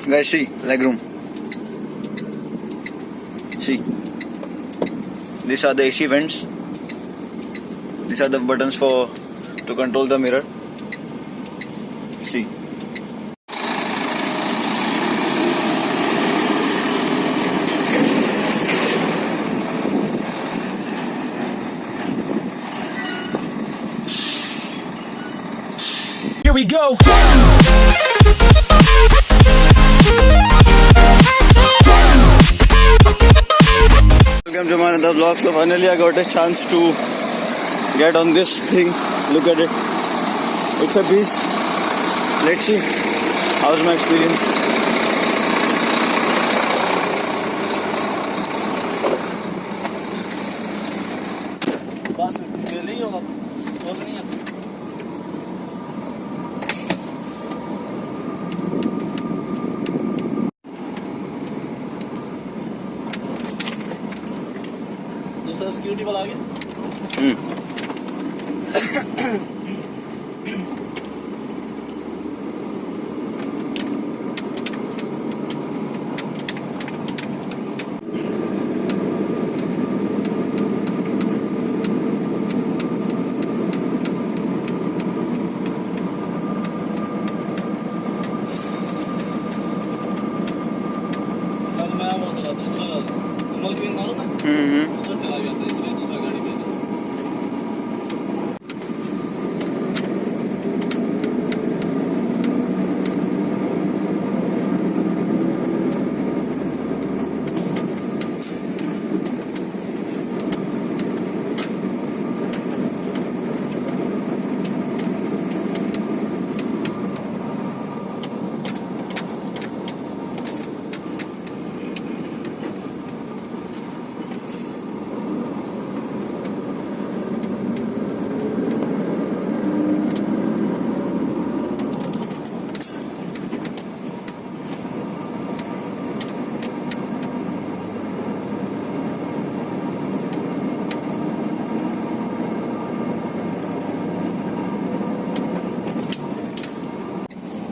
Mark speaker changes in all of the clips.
Speaker 1: Guys, see, legroom. See, these are the AC vents. These are the buttons to control the mirror. See.
Speaker 2: Here we go.
Speaker 1: Welcome to my another vlog. So finally I got a chance to get on this thing. Look at it. It's a beast. Let's see how's my experience.
Speaker 3: दूसरा security वाला आ गया। कल मैं बोल रहा दूसरा कमल की मारो ना उधर चला गया था इसलिए दूसरा गाड़ी पे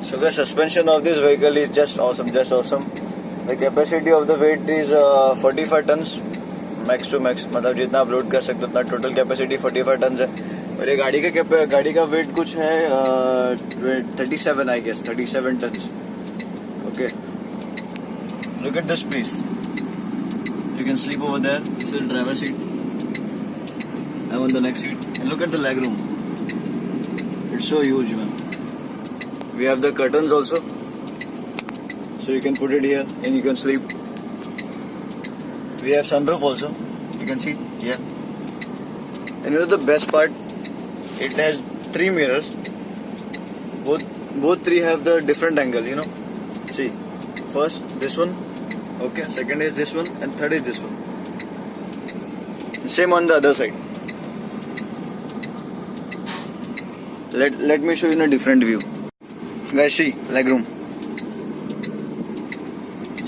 Speaker 1: So the suspension of this vehicle is just awesome, just awesome. The capacity of the weight is 45 tons, max to max. मतलब जितना आप लोड कर सकते हो उतना टोटल कैपेसिटी 45 टन है। और ये गाड़ी का वेट कुछ है 37 I guess 37 tons. Okay. Look at the space. You can sleep over there. This is the driver's seat. I'm on the next seat. And look at the legroom. It's so huge, man. We have the curtains also, so you can put it here and you can sleep. We have sunroof also, you can see here. And you know the best part, it has 3 mirrors. Both three have the different angle, you know. See, first this one, okay, second is this one, and third is this one. Same on the other side. Let me show you in a different view. Guys, see, legroom.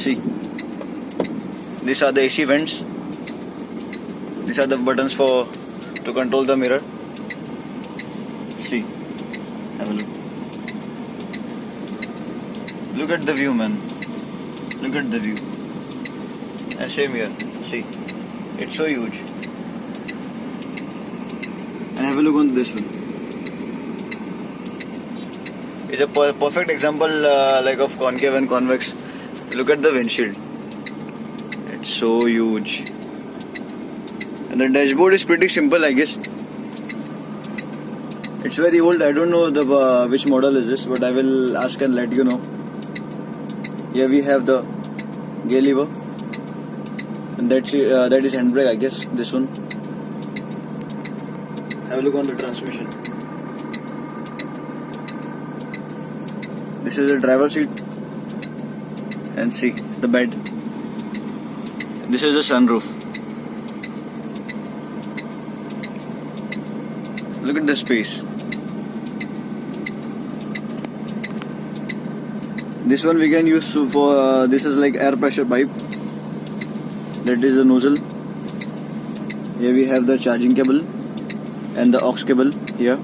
Speaker 1: See, these are the AC vents. These are the buttons to control the mirror. See, have a look. Look at the view, man. Look at the view. And same here. See, it's so huge. And have a look on this one. It's a perfect example like of concave and convex. Look at the windshield. It's so huge. And the dashboard is pretty simple, I guess. It's very old. I don't know which model is this, but I will ask and let you know. Here we have the gear lever, and that is handbrake, I guess. This one. Have a look on the transmission. This is the driver's seat, and see the bed. This is the sunroof. Look at the space. This one we can use for this is like air pressure pipe. That is the nozzle. Here we have the charging cable and the aux cable here.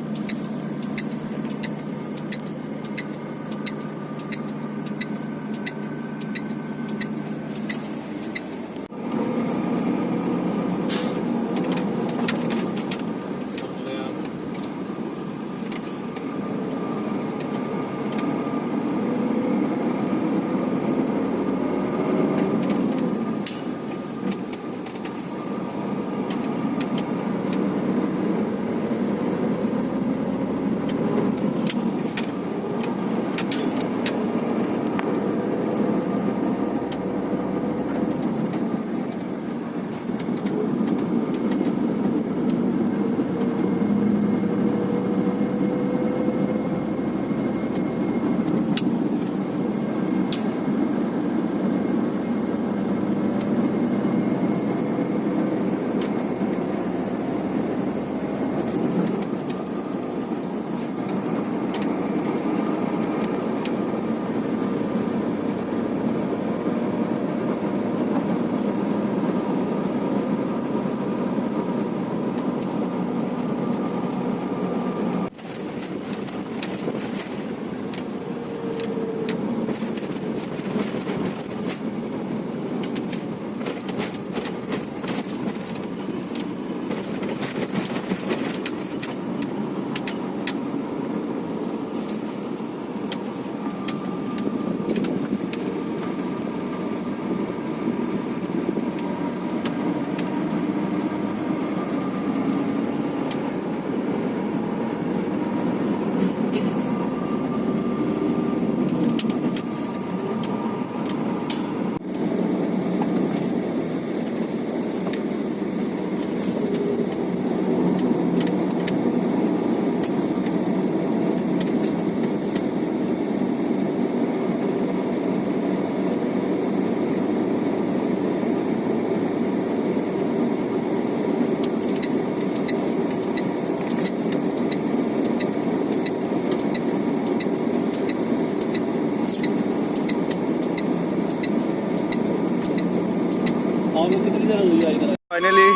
Speaker 3: और वो कितनी देर हुई आई इधर?
Speaker 1: Finally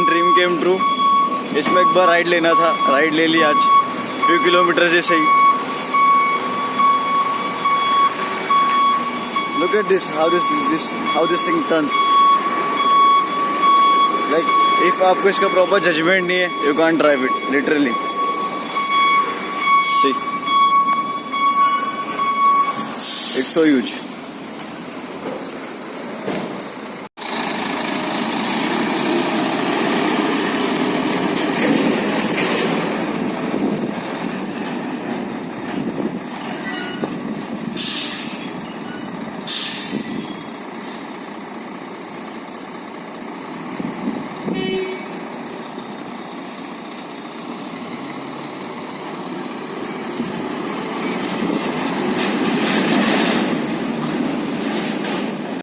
Speaker 1: dream केम true. इसमें एक बार ride लेना था, ride ले ली आज फ्यू किलोमीटर से सही। Look at this, how this thing turns. Like, if आपको इसका प्रॉपर जजमेंट नहीं है, you can't drive it, literally. See, it's so huge.